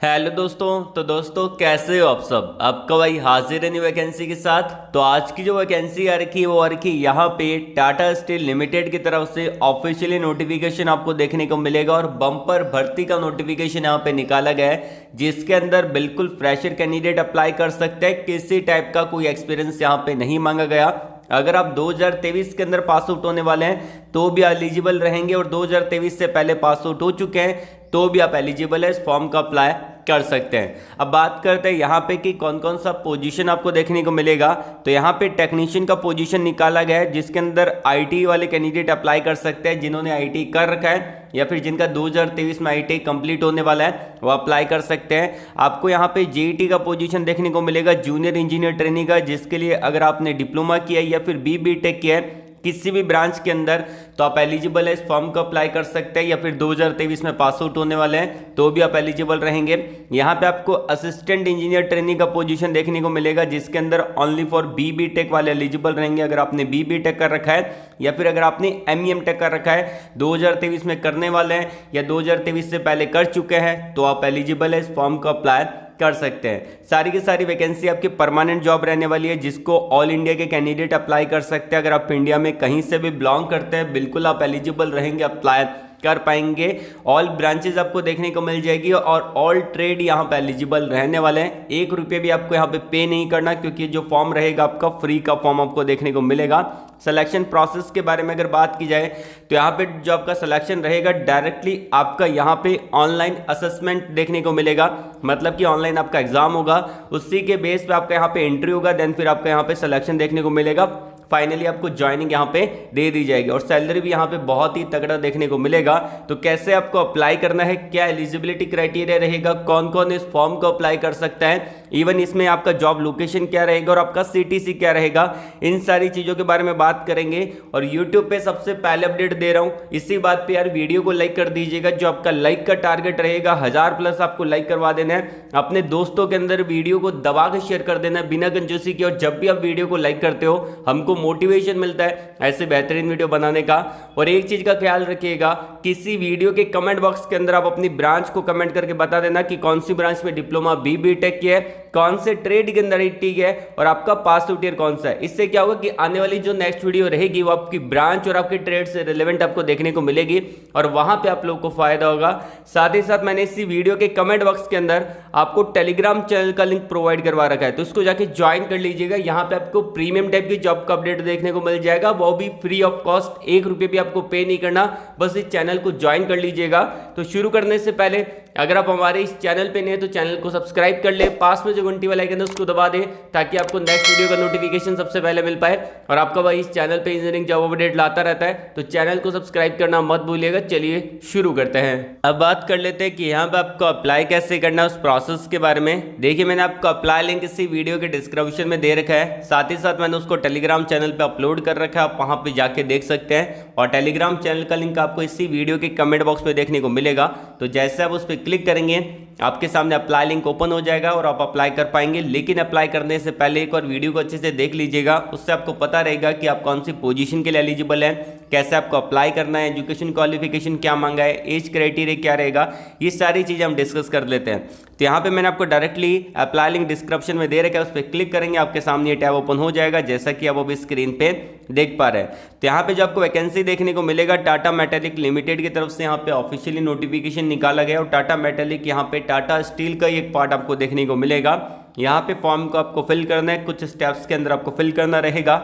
Hello दोस्तों। तो दोस्तों कैसे हो आप सब। आपका भाई हाजिर है न्यू वैकेंसी के साथ। तो आज की जो वैकेंसी आ रखी है वो आ रखी है यहाँ पे टाटा स्टील लिमिटेड की तरफ से ऑफिशियली नोटिफिकेशन आपको देखने को मिलेगा और बम्पर भर्ती का नोटिफिकेशन यहाँ पे निकाला गया है, जिसके अंदर बिल्कुल फ्रेशर कैंडिडेट अप्लाई कर सकते हैं। किसी टाइप का कोई एक्सपीरियंस यहाँ पे नहीं मांगा गया। अगर आप 2023 के अंदर पास आउट होने वाले हैं तो भी एलिजिबल रहेंगे और 2023 से पहले पास आउट हो चुके हैं तो भी आप एलिजिबल है, इस फॉर्म का अप्लाई कर सकते हैं। अब बात करते हैं यहाँ पे कि कौन कौन सा पोजीशन आपको देखने को मिलेगा। तो यहाँ पे टेक्नीशियन का पोजीशन निकाला गया है, जिसके अंदर आईटी वाले कैंडिडेट अप्लाई कर सकते हैं। जिन्होंने आईटी कर रखा है या फिर जिनका 2023 में आईटी कंप्लीट होने वाला है वो अप्लाई कर सकते हैं। आपको यहाँ पे जेईटी का पोजीशन देखने को मिलेगा, जूनियर इंजीनियर ट्रेनिंग का, जिसके लिए अगर आपने डिप्लोमा किया है या फिर बीटेक किया है किसी भी ब्रांच के अंदर तो आप एलिजिबल है, इस फॉर्म को अप्लाई कर सकते हैं। या फिर 2023 में पास आउट होने वाले हैं तो भी आप एलिजिबल रहेंगे। यहाँ पे आपको असिस्टेंट इंजीनियर ट्रेनिंग का पोजीशन देखने को मिलेगा, जिसके अंदर ओनली फॉर बीटेक वाले एलिजिबल रहेंगे। अगर आपने बीटेक कर रखा है या फिर अगर आपने टेक कर रखा है, 2023 में करने वाले हैं या 2023 से पहले कर चुके हैं तो आप एलिजिबल है, इस फॉर्म को अप्लाई कर सकते हैं। सारी की सारी वैकेंसी आपकी परमानेंट जॉब रहने वाली है, जिसको ऑल इंडिया के कैंडिडेट अप्लाई कर सकते हैं। अगर आप इंडिया में कहीं से भी बिलोंग करते हैं बिल्कुल आप एलिजिबल रहेंगे, अप्लाई कर पाएंगे। ऑल ब्रांचेस आपको देखने को मिल जाएगी और ऑल ट्रेड यहाँ पे एलिजिबल रहने वाले हैं। 1 रुपये भी आपको यहाँ पे पे नहीं करना, क्योंकि जो फॉर्म रहेगा आपका फ्री का फॉर्म आपको देखने को मिलेगा। सिलेक्शन प्रोसेस के बारे में अगर बात की जाए तो यहाँ पे जो आपका सिलेक्शन रहेगा डायरेक्टली आपका यहाँ पे ऑनलाइन असेसमेंट देखने को मिलेगा। मतलब कि ऑनलाइन आपका एग्जाम होगा, उसी के बेस पे आपका यहाँ पे एंट्री होगा, देन फिर आपका यहाँ पे सिलेक्शन देखने को मिलेगा। फाइनली आपको ज्वाइनिंग यहाँ पे दे दी जाएगी और सैलरी भी यहाँ पे बहुत ही तगड़ा देखने को मिलेगा। तो कैसे आपको अप्लाई करना है, क्या एलिजिबिलिटी क्राइटेरिया रहेगा, कौन कौन इस फॉर्म को अप्लाई कर सकता है, इवन इसमें आपका जॉब लोकेशन क्या रहेगा और आपका सीटीसी क्या रहेगा, इन सारी चीज़ों के बारे में बात करेंगे। और यूट्यूब पे सबसे पहले अपडेट दे रहा हूँ, इसी बात पे यार वीडियो को लाइक कर दीजिएगा। जो आपका लाइक का टारगेट रहेगा 1000+ आपको लाइक करवा देना है। अपने दोस्तों के अंदर वीडियो को दबा के शेयर कर देना है बिना कंजूसी के। और जब भी आप वीडियो को लाइक करते हो हमको मोटिवेशन मिलता है ऐसे बेहतरीन वीडियो बनाने का। और एक चीज का ख्याल रखिएगा, किसी वीडियो के कमेंट बॉक्स के अंदर आप अपनी ब्रांच को कमेंट करके बता देना कि कौन सी ब्रांच में डिप्लोमा बीटेक किया है, कौन से ट्रेड के अंदर आईटी है और आपका पास आउट ईयर कौन सा है। इससे क्या होगा कि आने वाली जो नेक्स्ट वीडियो रहेगी वो आपकी ब्रांच और आपके ट्रेड से रिलेवेंट आपको देखने को मिलेगी और वहां पे आप लोग को फायदा होगा। साथ ही साथ मैंने इसी वीडियो के कमेंट बॉक्स के अंदर आपको टेलीग्राम चैनल का लिंक प्रोवाइड करवा रखा है, तो उसको जाके ज्वाइन कर लीजिएगा। यहाँ पे आपको प्रीमियम टाइप की जॉब का अपडेट देखने को मिल जाएगा, वो भी फ्री ऑफ कॉस्ट। 1 रुपये भी आपको पे नहीं करना, बस इस चैनल को ज्वाइन कर लीजिएगा। तो शुरू करने से पहले अगर आप हमारे इस चैनल पे नए तो चैनल को सब्सक्राइब कर ले, पास में जो घंटी वाला आइकन है उसको दबा दे ताकि आपको नेक्स्ट वीडियो का नोटिफिकेशन सबसे पहले मिल पाए। और आपका भाई इस चैनल पे इंजीनियरिंग जॉब अपडेट लाता रहता है, तो चैनल को सब्सक्राइब करना मत भूलिएगा। चलिए शुरू करते हैं। अब बात कर लेते हैं कि यहाँ पे आपको अप्लाई कैसे करना है, उस प्रोसेस के बारे में। देखिए मैंने आपको अप्लाई लिंक इसी वीडियो के डिस्क्रिप्शन में दे रखा है, साथ ही साथ मैंने उसको टेलीग्राम चैनल पे अपलोड कर रखा है, आप वहाँ पे जाके देख सकते हैं। और टेलीग्राम चैनल का लिंक आपको इसी वीडियो के कमेंट बॉक्स में देखने को मिलेगा। तो जैसे आप उस पर क्लिक करेंगे आपके सामने अप्लाई लिंक ओपन हो जाएगा और आप अप्लाई कर पाएंगे। लेकिन अप्लाई करने से पहले एक और वीडियो को अच्छे से देख लीजिएगा, उससे आपको पता रहेगा कि आप कौन सी पोजीशन के लिए एलिजिबल हैं, कैसे आपको अप्लाई करना है, एजुकेशन क्वालिफिकेशन क्या मांगा है, एज क्राइटेरिया क्या रहेगा, ये सारी चीज़ें हम डिस्कस कर लेते हैं। तो यहाँ पे मैंने आपको डायरेक्टली अप्लाई लिंक डिस्क्रिप्शन में दे रखा है, उस पर क्लिक करेंगे आपके सामने ये टैब ओपन हो जाएगा, जैसा कि आप अभी स्क्रीन पे देख पा रहे हैं। तो यहाँ पे जो आपको वैकेंसी देखने को मिलेगा टाटा मेटालिक लिमिटेड की तरफ से यहाँ पे ऑफिशियली नोटिफिकेशन निकाला गया और टाटा मेटालिक यहाँ पे टाटा स्टील का एक पार्ट आपको देखने को मिलेगा। यहाँ पे फॉर्म को आपको फिल करना है, कुछ स्टेप्स के अंदर आपको फिल करना रहेगा।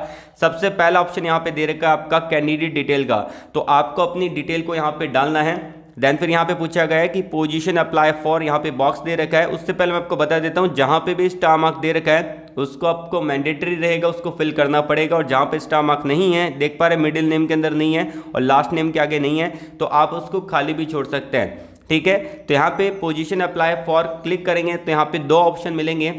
सबसे पहला ऑप्शन यहाँ पे दे रखा है आपका कैंडिडेट डिटेल का, तो आपको अपनी डिटेल को यहाँ पे डालना है। देन फिर यहाँ पे पूछा गया है कि पोजीशन अप्लाई फॉर, यहाँ पे बॉक्स दे रखा है। उससे पहले मैं आपको बता देता हूँ, जहाँ पे भी स्टार मार्क दे रखा है उसको आपको मैंडेटरी रहेगा, उसको फिल करना पड़ेगा। और जहाँ पे स्टार मार्क नहीं है, देख पा रहे मिडिल नेम के अंदर नहीं है और लास्ट नेम के आगे नहीं है, तो आप उसको खाली भी छोड़ सकते हैं, ठीक है। तो यहाँ पे पोजीशन अप्लाई फॉर क्लिक करेंगे तो यहाँ पे 2 ऑप्शन मिलेंगे।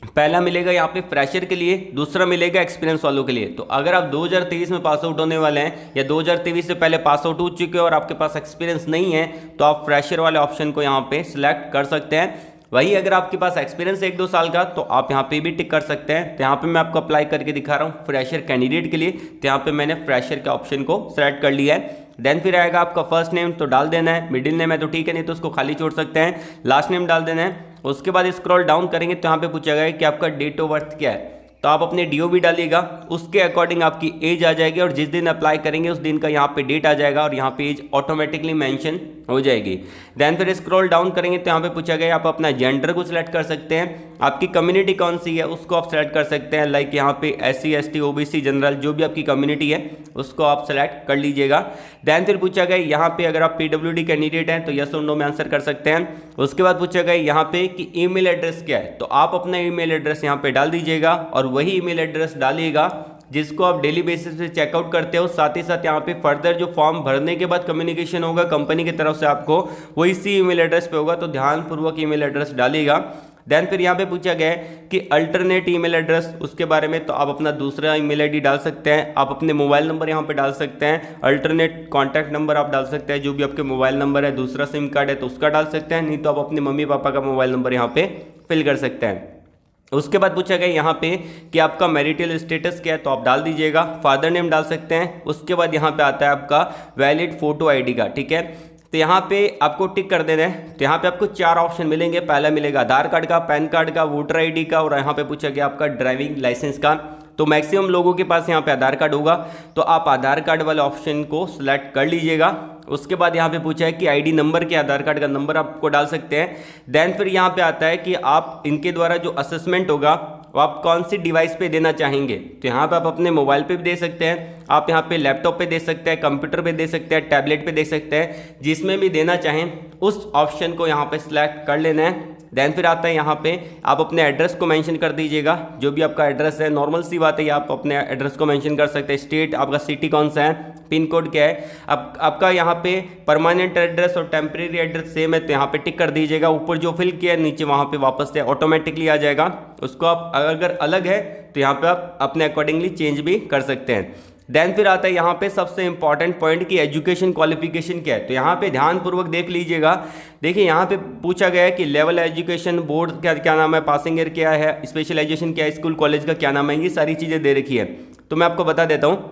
पहला मिलेगा यहाँ पे फ्रेशर के लिए, दूसरा मिलेगा एक्सपीरियंस वालों के लिए। तो अगर आप 2023 में पास आउट होने वाले हैं या 2023 से पहले पास आउट हो चुके हो और आपके पास एक्सपीरियंस नहीं है तो आप फ्रेशर वाले ऑप्शन को यहाँ पे सिलेक्ट कर सकते हैं। वही अगर आपके पास एक्सपीरियंस 1-2 साल का तो आप यहाँ पे भी टिक कर सकते हैं। तो यहाँ पे मैं आपको अप्लाई करके दिखा रहा हूँ फ्रेशर कैंडिडेट के लिए। तो यहाँ पे मैंने फ्रेशर के ऑप्शन को सेलेक्ट कर लिया है। देन फिर आएगा आपका फर्स्ट नेम तो डाल देना है, मिडिल नेम है तो ठीक है, नहीं तो उसको खाली छोड़ सकते हैं, लास्ट नेम डाल देना है। उसके बाद स्क्रॉल डाउन करेंगे तो यहाँ पे पूछा गया कि आपका डेट ऑफ बर्थ क्या है, तो आप अपने DOB डालिएगा, उसके अकॉर्डिंग आपकी एज आ जाएगी और जिस दिन अप्लाई करेंगे उस दिन का यहाँ पे डेट आ जाएगा और यहाँ पे एज ऑटोमेटिकली मेंशन हो जाएगी। देन फिर स्क्रॉल डाउन करेंगे तो यहाँ पे पूछा गया आप अपना जेंडर को सिलेक्ट कर सकते हैं, आपकी कम्युनिटी कौन सी है उसको आप सेलेक्ट कर सकते हैं, लाइक यहाँ पे SC ST OBC जनरल जो भी आपकी कम्युनिटी है उसको आप सेलेक्ट कर लीजिएगा। देन फिर पूछा गया यहाँ पे अगर आप PWD कैंडिडेट हैं तो यस और नो में आंसर कर सकते हैं। उसके बाद पूछा गया यहाँ पे कि ईमेल एड्रेस क्या है, तो आप अपना ईमेल एड्रेस यहाँ पे डाल दीजिएगा और वही ईमेल एड्रेस डालिएगा जिसको आप डेली बेसिस पे चेकआउट करते हो। साथ ही साथ यहाँ पे फर्दर जो फॉर्म भरने के बाद कम्युनिकेशन होगा कंपनी की तरफ से आपको वो इसी ईमेल एड्रेस पे होगा, तो ध्यानपूर्वक ईमेल एड्रेस डालिएगा। देन फिर यहाँ पे पूछा गया है कि अल्टरनेट ईमेल एड्रेस उसके बारे में, तो आप अपना दूसरा ईमेल आईडी डाल सकते हैं, आप अपने मोबाइल नंबर यहाँ पे डाल सकते हैं, अल्टरनेट कॉन्टैक्ट नंबर आप डाल सकते हैं, जो भी आपके मोबाइल नंबर है, दूसरा सिम कार्ड है तो उसका डाल सकते हैं, नहीं तो आप अपने मम्मी पापा का मोबाइल नंबर यहाँ पे फिल कर सकते हैं। उसके बाद पूछा गया यहाँ पे कि आपका मैरिटल स्टेटस क्या है, तो आप डाल दीजिएगा, फादर नेम डाल सकते हैं। उसके बाद यहाँ पे आता है आपका वैलिड फोटो ID का, ठीक है, तो यहाँ पे आपको टिक कर देना है। तो यहाँ पे आपको 4 ऑप्शन मिलेंगे, पहला मिलेगा आधार कार्ड का, पैन कार्ड का, वोटर ID का और यहाँ पे पूछा गया आपका ड्राइविंग लाइसेंस का। तो मैक्सिमम लोगों के पास यहाँ पे आधार कार्ड होगा, तो आप आधार कार्ड वाले ऑप्शन को सिलेक्ट कर लीजिएगा। उसके बाद यहाँ पे पूछा है कि ID नंबर के, आधार कार्ड का नंबर आपको डाल सकते हैं। देन फिर यहाँ पे आता है कि आप इनके द्वारा जो असेसमेंट होगा वो आप कौन सी डिवाइस पे देना चाहेंगे, तो यहाँ पे आप अपने मोबाइल पे भी दे सकते हैं, आप यहाँ पे लैपटॉप पे दे सकते हैं, कंप्यूटर पे दे सकते हैं, टैबलेट पे दे सकते हैं, जिसमें भी देना चाहें उस ऑप्शन को यहाँ पे सिलेक्ट कर लेना है। देन फिर आता है यहाँ पे आप अपने एड्रेस को मेंशन कर दीजिएगा, जो भी आपका एड्रेस है, नॉर्मल सी बात है, आप अपने एड्रेस को मेंशन कर सकते हैं, स्टेट आपका सिटी कौन सा है, पिन कोड क्या है, आपका यहाँ पे परमानेंट एड्रेस और टेम्परेरी एड्रेस सेम है तो यहाँ पे टिक कर दीजिएगा, ऊपर जो फिल किया है नीचे वहाँ पे वापस से ऑटोमेटिकली आ जाएगा। उसको आप अगर अलग है तो यहाँ पे आप अपने अकॉर्डिंगली चेंज भी कर सकते हैं। देन फिर आता है यहाँ पे सबसे इंपॉर्टेंट पॉइंट की एजुकेशन क्वालिफिकेशन क्या है, तो यहाँ पे ध्यानपूर्वक देख लीजिएगा। देखिए यहाँ पे पूछा गया है कि लेवल एजुकेशन बोर्ड क्या नाम है, पासिंग ईयर क्या है, स्पेशलाइजेशन क्या है, स्कूल कॉलेज का क्या नाम है, ये सारी चीज़ें दे रखी है। तो मैं आपको बता देता हूँ,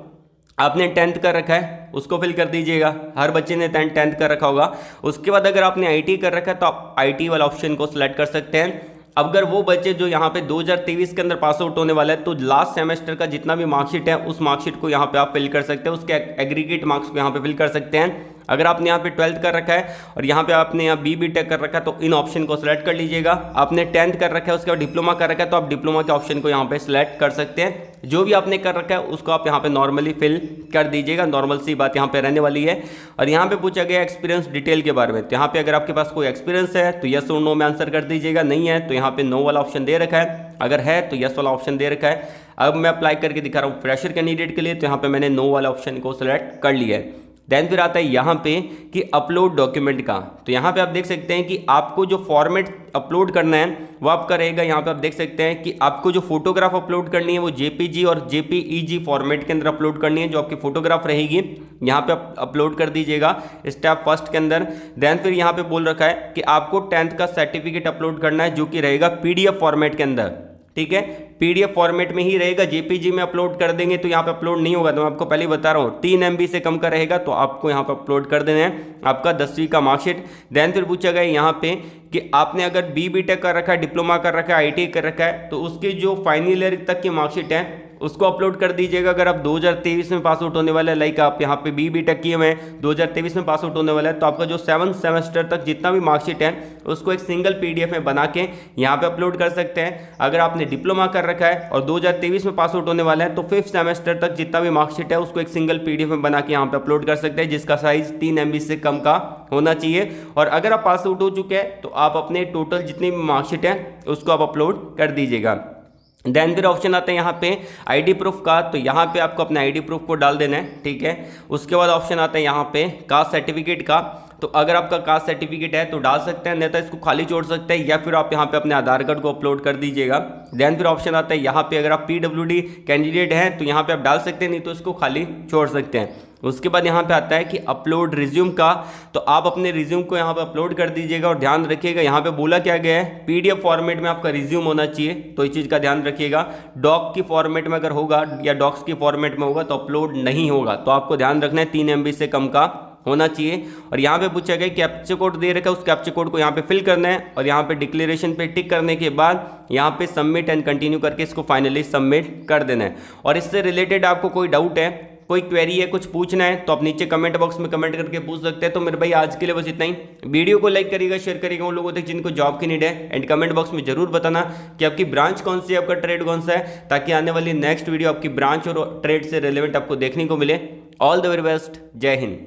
आपने 10th कर रखा है उसको फिल कर दीजिएगा, हर बच्चे ने 10th कर रखा होगा। उसके बाद अगर आपने IT कर रखा है तो आप IT वाला ऑप्शन को सिलेक्ट कर सकते हैं। अगर वो बच्चे जो यहाँ पे 2023 के अंदर पास आउट होने वाला है तो लास्ट सेमेस्टर का जितना भी मार्कशीट है उस मार्कशीट को यहाँ पे आप फिल कर सकते हैं, उसके एग्रीगेट मार्क्स को यहाँ पे फिल कर सकते हैं। अगर आपने यहाँ पे 12th कर रखा है और यहाँ पे आपने यहाँ BBTech कर रखा है तो इन ऑप्शन को सिलेक्ट कर लीजिएगा। आपने 10th कर रखा है उसके बाद डिप्लोमा कर रखा है तो आप डिप्लोमा के ऑप्शन को यहाँ पे सिलेक्ट कर सकते हैं। जो भी आपने कर रखा है उसको आप यहाँ पे नॉर्मली फिल कर दीजिएगा, नॉर्मल सी बात यहाँ पे रहने वाली है। और यहाँ पे पूछा गया एक्सपीरियंस डिटेल के बारे में, तो यहाँ पे अगर आपके पास कोई एक्सपीरियंस है तो यस और नो में आंसर कर दीजिएगा, नहीं है तो यहाँ पे नो वाला ऑप्शन दे रखा है, अगर है तो यस वाला ऑप्शन दे रखा है। अब मैं अप्लाई करके दिखा रहा हूँ फ्रेशर कैंडिडेट के लिए, तो यहाँ पे मैंने नो वाला ऑप्शन को सिलेक्ट कर लिया है। देन फिर आता है यहाँ पे कि अपलोड डॉक्यूमेंट का, तो यहाँ पे आप देख सकते हैं कि आपको जो फॉर्मेट अपलोड करना है वो आपका रहेगा। यहाँ पे आप देख सकते हैं कि आपको जो फोटोग्राफ अपलोड करनी है वो JPG और JPEG फॉर्मेट के अंदर अपलोड करनी है, जो आपकी फोटोग्राफ रहेगी यहाँ पे आप अपलोड कर दीजिएगा स्टेप फर्स्ट के अंदर। देन फिर यहाँ पे बोल रखा है कि आपको 10th का सर्टिफिकेट अपलोड करना है जो कि रहेगा PDF फॉर्मेट के अंदर, ठीक है, PDF फॉर्मेट में ही रहेगा। JPG में अपलोड कर देंगे तो यहाँ पे अपलोड नहीं होगा, तो मैं आपको पहले ही बता रहा हूँ 3 MB से कम का रहेगा तो आपको यहाँ पे अपलोड कर देना है आपका 10वीं का मार्कशीट। देन फिर पूछा गया यहाँ पे कि आपने अगर BBTech कर रखा है, डिप्लोमा कर रखा है, IT कर रखा है तो उसके जो फाइनल ईयर तक की मार्कशीट है उसको अपलोड कर दीजिएगा। अगर आप 2023 में पास आउट होने वाला है, लाइक आप यहाँ पे BBTech किए हुए हैं 2023 में पास आउट होने वाला है, तो आपका जो 7th सेमेस्टर तक जितना भी मार्कशीट है उसको एक सिंगल PDF में बना के यहाँ पे अपलोड कर सकते हैं। अगर आपने डिप्लोमा कर रखा है और 2023 में पास आउट होने वाला है तो 5th सेमेस्टर तक जितना भी मार्कशीट है उसको एक सिंगल PDF में बना के यहाँ पे अपलोड कर सकते हैं, जिसका साइज 3 MB से कम का होना चाहिए। और अगर आप पास आउट हो चुके हैं तो आप अपने टोटल जितनी भी मार्कशीट है उसको आप अपलोड कर दीजिएगा। देन फिर ऑप्शन आता है यहाँ पे ID प्रूफ का, तो यहाँ पे आपको अपना ID प्रूफ को डाल देना है, ठीक है। उसके बाद ऑप्शन आता है यहाँ पे कास्ट सर्टिफिकेट का, तो अगर आपका कास्ट सर्टिफिकेट है तो डाल सकते हैं, नहीं तो इसको खाली छोड़ सकते हैं, या फिर आप यहाँ पे अपने आधार कार्ड को अपलोड कर दीजिएगा। देन फिर ऑप्शन आता है यहाँ पे अगर आप PWD कैंडिडेट हैं तो यहाँ पे आप डाल सकते हैं, नहीं तो इसको खाली छोड़ सकते हैं। उसके बाद यहाँ पे आता है कि अपलोड रिज्यूम का, तो आप अपने रिज्यूम को यहाँ पे अपलोड कर दीजिएगा। और ध्यान रखिएगा यहाँ पे बोला क्या गया है, PDF फॉर्मेट में आपका रिज्यूम होना चाहिए, तो इस चीज़ का ध्यान रखिएगा। डॉक की फॉर्मेट में अगर होगा या डॉक्स की फॉर्मेट में होगा तो अपलोड नहीं होगा, तो आपको ध्यान रखना है 3 MB से कम का होना चाहिए। और यहाँ पे पूछा गया कैप्चा कोड दे रखा है, उस कैप्चा कोड को यहाँ पे फिल करना है और यहाँ पे डिक्लेरेशन पे टिक करने के बाद यहाँ पे सबमिट एंड कंटिन्यू करके इसको फाइनली सबमिट कर देना है। और इससे रिलेटेड आपको कोई डाउट है, कोई क्वेरी है, कुछ पूछना है तो आप नीचे कमेंट बॉक्स में कमेंट करके पूछ सकते हैं। तो मेरे भाई आज के लिए बस इतना ही। वीडियो को लाइक करिएगा, शेयर करिएगा उन लोगों तक जिनको जॉब की नीड है, एंड कमेंट बॉक्स में जरूर बताना कि आपकी ब्रांच कौन सी है, आपका ट्रेड कौन सा है, ताकि आने वाली नेक्स्ट वीडियो आपकी ब्रांच और ट्रेड से रिलेवेंट आपको देखने को मिले। ऑल द वेरी बेस्ट, जय हिंद।